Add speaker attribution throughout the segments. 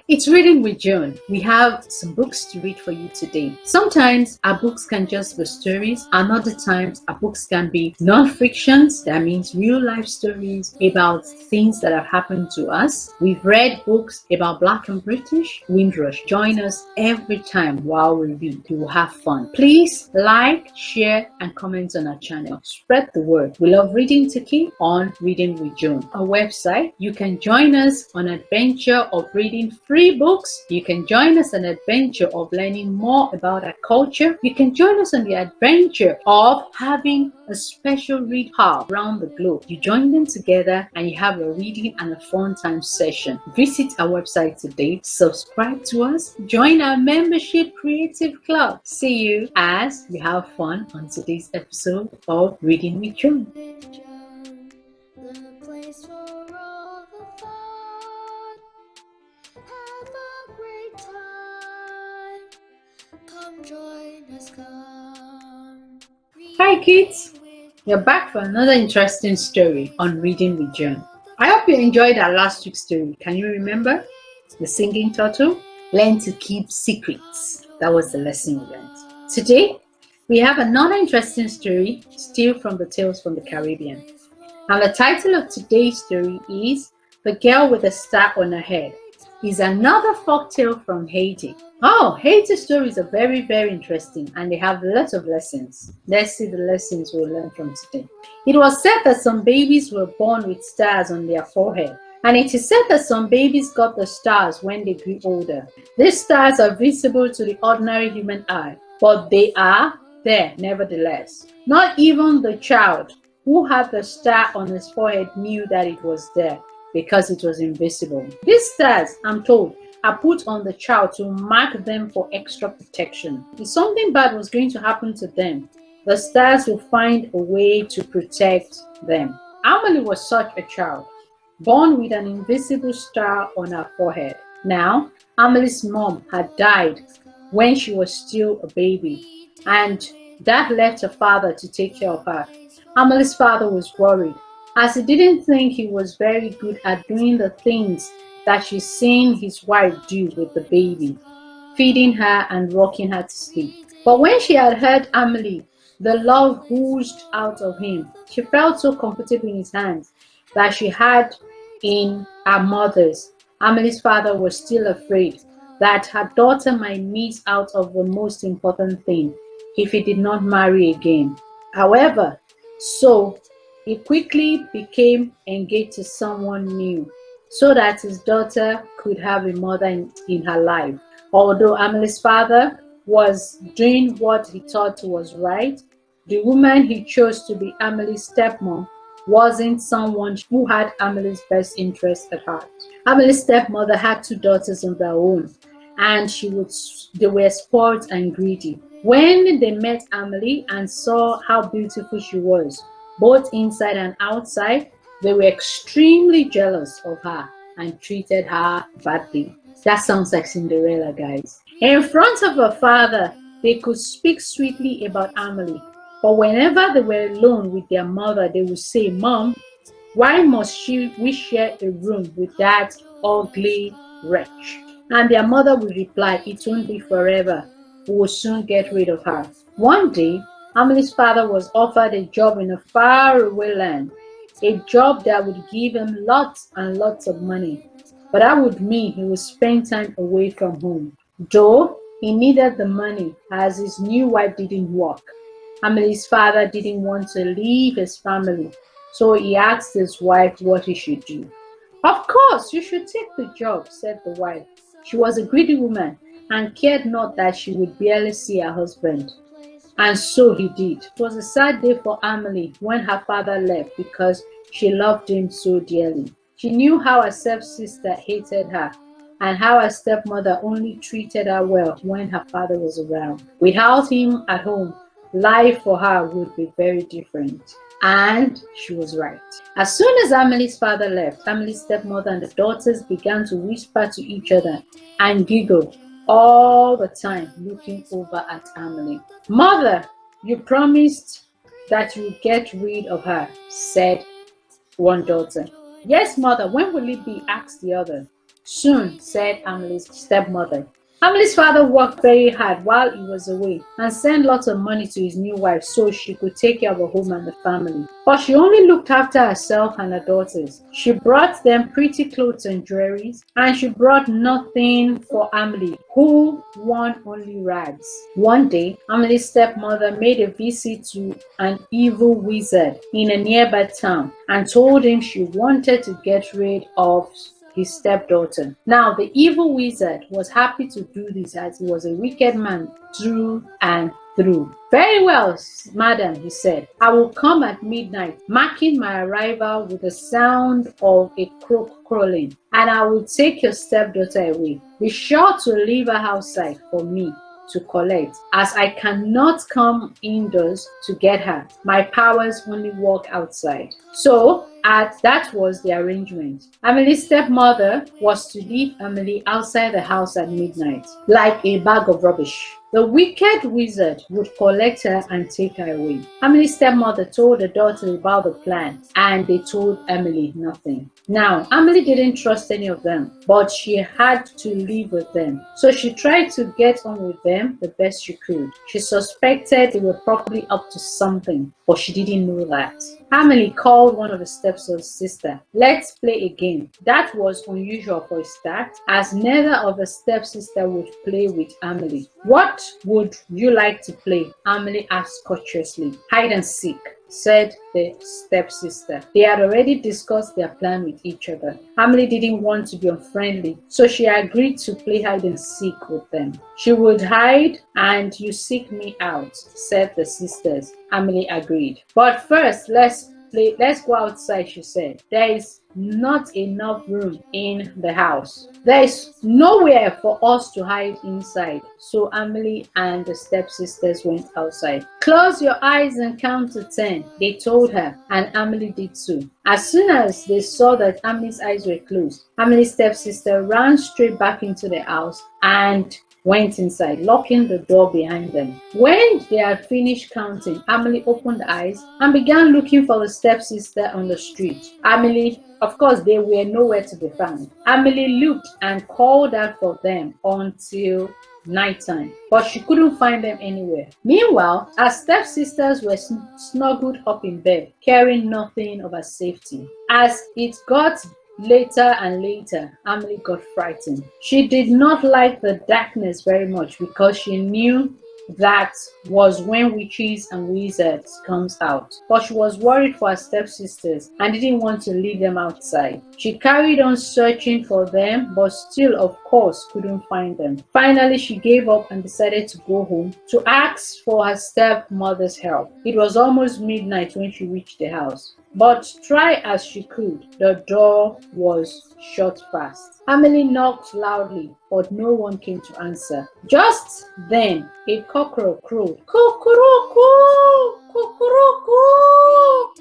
Speaker 1: It's Reading with Joan. We have some books to read for you today. Sometimes our books can just be stories, and other times our books can be non-fictions. That means real life stories about things that have happened to us. We've read books about Black and British, Windrush. Join us every time while we read. You will have fun. Please like, share, and comment on our channel. Spread the word. We love reading together on Reading with Joan. Our website, you can join us on an adventure of reading free books. You can join us on an adventure of learning more about our culture. You can join us on the adventure of having a special read hub around the globe. You join them together and you have a reading and a fun time session. Visit our website today, subscribe to us, join our membership creative club. See you as we have fun on today's episode of Reading with Joan.
Speaker 2: The place for all the fun. Have a great time. Come join us, come.
Speaker 1: Hi kids, you're back for another interesting story on Reading with Joan. I hope you enjoyed our last week's story. Can you remember? The singing turtle? Learn to keep secrets. That was the lesson we learned. Today, we have another interesting story, still from the Tales from the Caribbean. And the title of today's story is The Girl with a Star on Her Head. It's another folktale from Haiti. Oh, Haiti stories are very, very interesting and they have lots of lessons. Let's see the lessons we'll learn from today. It was said that some babies were born with stars on their forehead. And it is said that some babies got the stars when they grew older. These stars are visible to the ordinary human eye, but they are there nevertheless. Not even the child who had the star on his forehead knew that it was there because it was invisible. These stars, I'm told, are put on the child to mark them for extra protection. If something bad was going to happen to them, the stars will find a way to protect them. Amelie was such a child, born with an invisible star on her forehead. Now, Amelie's mom had died when she was still a baby, and that left her father to take care of her. Amelie's father was worried, as he didn't think he was very good at doing the things that she's seen his wife do with the baby, feeding her and rocking her to sleep. But when she had heard Amelie, the love oozed out of him. She felt so comfortable in his hands that she had in her mother's. Amelie's father was still afraid that her daughter might miss out of the most important thing if he did not marry again. However, so he quickly became engaged to someone new so that his daughter could have a mother in her life. Although Amelie's father was doing what he thought was right, the woman he chose to be Amelie's stepmom wasn't someone who had Amelie's best interest at heart. Amelie's stepmother had two daughters of their own, and they were spoiled and greedy. When they met Amelie and saw how beautiful she was, both inside and outside, they were extremely jealous of her and treated her badly. That sounds like Cinderella, guys. In front of her father, they could speak sweetly about Amelie, but whenever they were alone with their mother, they would say, "Mom, why must we share a room with that ugly wretch?" And their mother would reply, "It won't be forever. We will soon get rid of her." One day, Amelie's father was offered a job in a faraway land, a job that would give him lots and lots of money, but that would mean he would spend time away from home. Though he needed the money as his new wife didn't work, Amelie's father didn't want to leave his family, so he asked his wife what he should do. "Of course, you should take the job," said the wife. She was a greedy woman and cared not that she would barely see her husband. And so he did. It was a sad day for Amelie when her father left because she loved him so dearly. She knew how her stepsister hated her and how her stepmother only treated her well when her father was around. Without him at home, life for her would be very different. And she was right. As soon as Amelie's father left, Amelie's stepmother and the daughters began to whisper to each other and giggle all the time, looking over at Amelie. "Mother, you promised that you would get rid of her," said one daughter. "Yes, mother, when will it be?" asked the other. soon, said Emily's stepmother. Emily's father worked very hard while he was away and sent lots of money to his new wife so she could take care of the home and the family. But she only looked after herself and her daughters. She brought them pretty clothes and jewelry, and she brought nothing for Emily, who wore only rags. One day, Emily's stepmother made a visit to an evil wizard in a nearby town and told him she wanted to get rid of his stepdaughter. Now, the evil wizard was happy to do this as he was a wicked man through and through. Very well, madam, he said. I will come at midnight, marking my arrival with the sound of a crook crowing, and I will take your stepdaughter away. Be sure to leave her outside for me to collect, as I cannot come indoors to get her. My powers only work outside. So, that was the arrangement. Emily's stepmother was to leave Emily outside the house at midnight, like a bag of rubbish. The wicked wizard would collect her and take her away. Emily's stepmother told her daughter about the plan, and they told Emily nothing. Now, Emily didn't trust any of them, but she had to live with them. So she tried to get on with them the best she could. She suspected they were probably up to something, but she didn't know that. Emily called one of her stepson's sister. Let's play a game. That was unusual for a start, as neither of the stepsister would play with Emily. What would you like to play? Emily asked cautiously. Hide and seek, said the stepsister. They had already discussed their plan with each other. Emily didn't want to be unfriendly, so she agreed to play hide and seek with them. She would hide and you seek me out, said the sisters. Emily agreed. But first, let's go outside, she said. There is not enough room in the house. There is nowhere for us to hide inside. So Emily and the stepsisters went outside. Close your eyes and count to 10, they told her, and Emily did so. As soon as they saw that Emily's eyes were closed, Emily's stepsister ran straight back into the house and went inside, locking the door behind them. When they had finished counting, Emily opened her eyes and began looking for the stepsister on the street. Emily, of course, they were nowhere to be found. Emily looked and called out for them until nighttime, but she couldn't find them anywhere. Meanwhile, her stepsisters were snuggled up in bed, caring nothing of her safety. As it got later and later, Emily got frightened. She did not like the darkness very much because she knew that was when witches and wizards comes out. But she was worried for her stepsisters and didn't want to leave them outside. She carried on searching for them, but still, of course, couldn't find them. Finally, she gave up and decided to go home to ask for her stepmother's help. It was almost midnight when she reached the house. But try as she could, the door was shut fast. Emily knocked loudly, but no one came to answer. Just then, a cockerel crowed. Cuckoo! Cuckoo!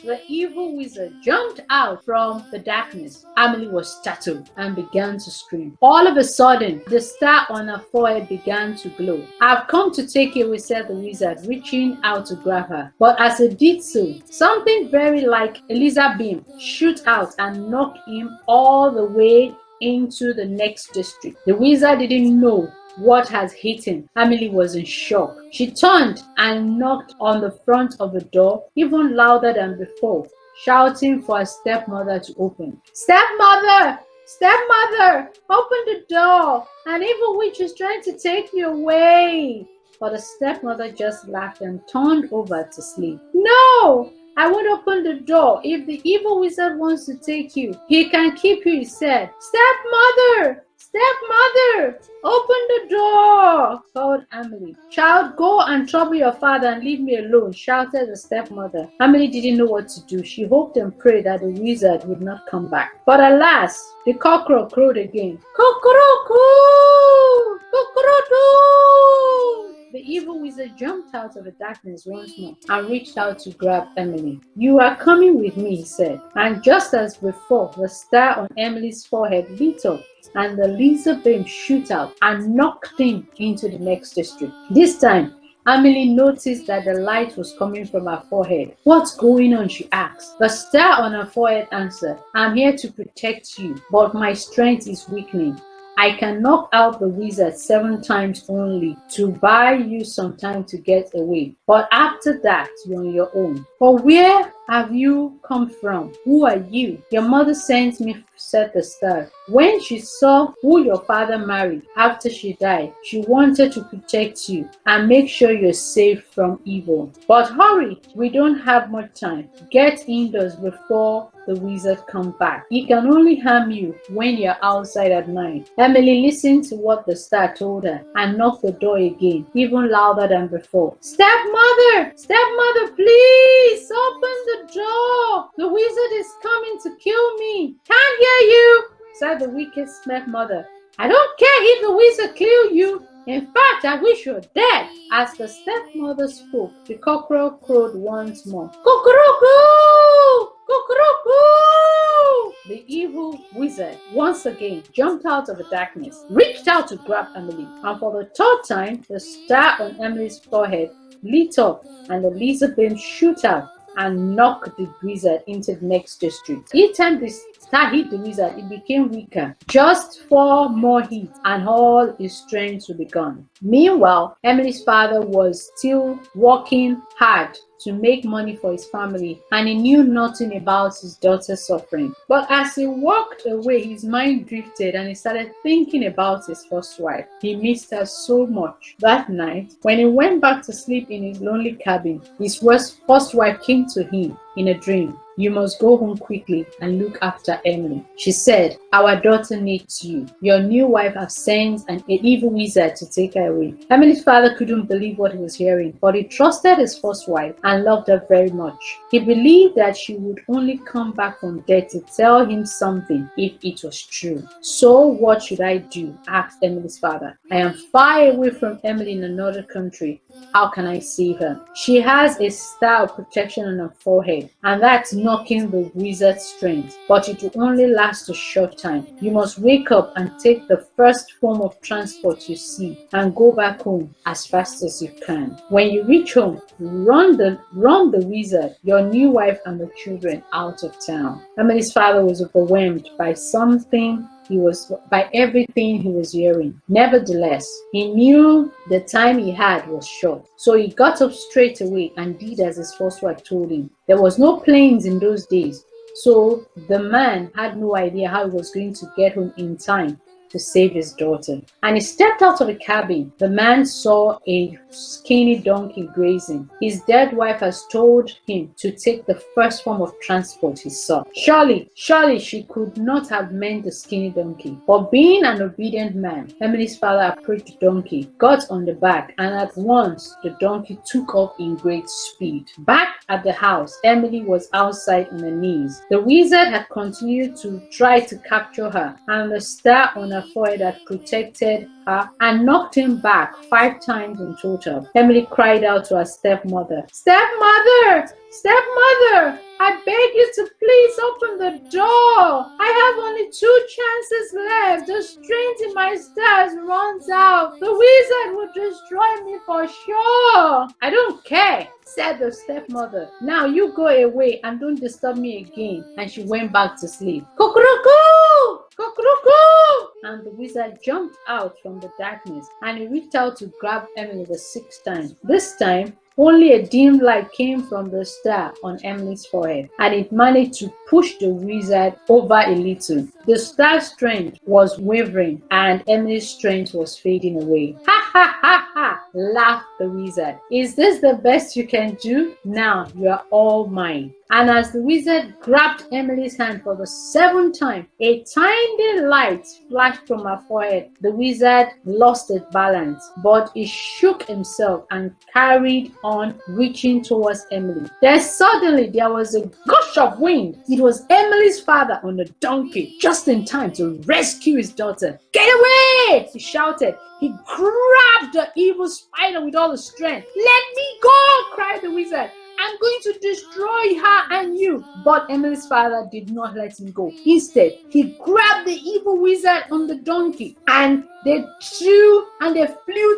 Speaker 1: The evil wizard jumped out from the darkness. Emily was startled and began to scream. All of a sudden, the star on her forehead began to glow. I've come to take you away, said the wizard, reaching out to grab her. But as it did so, something very like a laser beam shot out and knocked him all the way into the next district. The wizard didn't know what had hit him. Emily was in shock. She turned and knocked on the front of the door even louder than before, shouting for her stepmother to open. Stepmother! Stepmother! Open the door! An evil witch is trying to take me away! But the stepmother just laughed and turned over to sleep. No! I won't open the door. If the evil wizard wants to take you, he can keep you, he said. Stepmother! Stepmother! Open the door! Called Emily. Child, go and trouble your father and leave me alone, shouted the stepmother. Emily didn't know what to do. She hoped and prayed that the wizard would not come back. But alas, the cockerel crowed again. Cockerel-coo! Cockerel-coo! The evil wizard jumped out of the darkness once more and reached out to grab Emily. You are coming with me, he said. And just as before, the star on Emily's forehead lit up and the laser beam shot out and knocked him into the next district. This time, Emily noticed that the light was coming from her forehead. "What's going on?" she asked. The star on her forehead answered, "I'm here to protect you, but my strength is weakening. I can knock out the wizard 7 times only to buy you some time to get away. But after that, you're on your own." "But where have you come from? Who are you?" "Your mother sent me," said the star. "When she saw who your father married after she died, she wanted to protect you and make sure you're safe from evil. But hurry, we don't have much time. Get indoors before the wizard comes back. He can only harm you when you're outside at night." Emily listened to what the star told her and knocked the door again, even louder than before. "Stepmother! Stepmother, please open the door! The wizard is coming to kill me." "Can't hear you," said the wicked stepmother. "I don't care if the wizard kills you. In fact, I wish you're dead." As the stepmother spoke, the cockerel crowed once more. "Cuckoo! Cuckoo!" The evil wizard once again jumped out of the darkness, reached out to grab Emily, and for the third time, the star on Emily's forehead lit up and the laser beam shot out and knocked the wizard into the next district. Each time the star hit the wizard, it became weaker. Just 4 more hits and all his strength would be gone. Meanwhile, Emily's father was still working hard to make money for his family, and he knew nothing about his daughter's suffering. But as he walked away, his mind drifted and he started thinking about his first wife. He missed her so much. That night, when he went back to sleep in his lonely cabin, his first wife came to him in a dream. "You must go home quickly and look after Emily," she said. "Our daughter needs you. Your new wife has sent an evil wizard to take her away." Emily's father couldn't believe what he was hearing, but he trusted his first wife and loved her very much. He believed that she would only come back from death to tell him something if it was true. "So what should I do?" asked Emily's father. "I am far away from Emily in another country. How can I save her? She has a star of protection on her forehead, and that's knocking the wizard's strength, but it will only last a short time. You must wake up and take the first form of transport you see and go back home as fast as you can. When you reach home, run the wizard, your new wife, and the children out of town." Emily's father was overwhelmed by everything he was hearing. Nevertheless, he knew the time he had was short. So he got up straight away and did as his first wife told him. There was no planes in those days, so the man had no idea how he was going to get home in time to save his daughter. And he stepped out of the cabin. The man saw a skinny donkey grazing. His dead wife has told him to take the first form of transport he saw. Surely she could not have meant the skinny donkey. But being an obedient man, Emily's father approached the donkey, got on the back, and at once the donkey took off in great speed. Back at the house, Emily was outside on her knees. The wizard had continued to try to capture her, and the star on her forehead had protected her and knocked him back 5 times in total. Emily cried out to her stepmother, "Stepmother! Stepmother! I beg you to please open the door. I have only 2 chances left. The strength in my stars runs out. The wizard will destroy me for sure." "I don't care," said the stepmother. "Now you go away and don't disturb me again." And she went back to sleep. "Cuckoo! Cuckoo!" And the wizard jumped out from the darkness and he reached out to grab Emily the 6th time. This time, only a dim light came from the star on Emily's forehead, and it managed to push the wizard over a little. The star's strength was wavering, and Emily's strength was fading away. "Ha ha ha ha!" laughed the wizard. "Is this the best you can do? Now you are all mine." And as the wizard grabbed Emily's hand for the 7th time, a tiny light flashed from her forehead. The wizard lost his balance, but he shook himself and carried on reaching towards Emily. Then suddenly there was a gush of wind. It was Emily's father on a donkey, just in time to rescue his daughter. "Get away!" he shouted. He grabbed the evil spider with all his strength. "Let me go!" cried the wizard. I'm going to destroy her and you. But Emily's father did not let him go. Instead, he grabbed the evil wizard on the donkey and they flew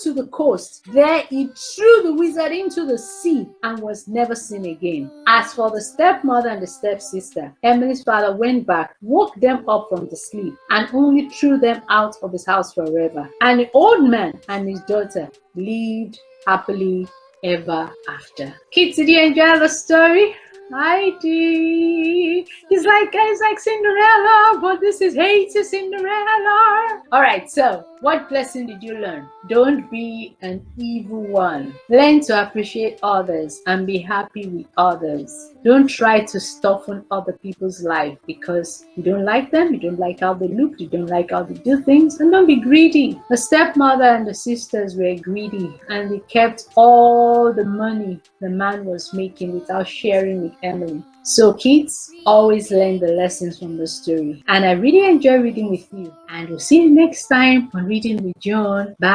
Speaker 1: to the coast. There he threw the wizard into the sea and was never seen again. As for the stepmother and the stepsister, Emily's father went back, woke them up from the sleep, and only threw them out of his house forever. And the old man and his daughter lived happily ever after. Kids, did you enjoy the story? I did. It's like Cinderella, but this is Hey to Cinderella. All right, so what lesson did you learn? Don't be an evil one. Learn to appreciate others and be happy with others. Don't try to soften other people's life because you don't like them, you don't like how they look, you don't like how they do things, and don't be greedy. The stepmother and the sisters were greedy and they kept all the money the man was making without sharing with Emily. So kids, always learn the lessons from the story. And I really enjoy reading with you. And we'll see you next time on Reading with Joan. Bye.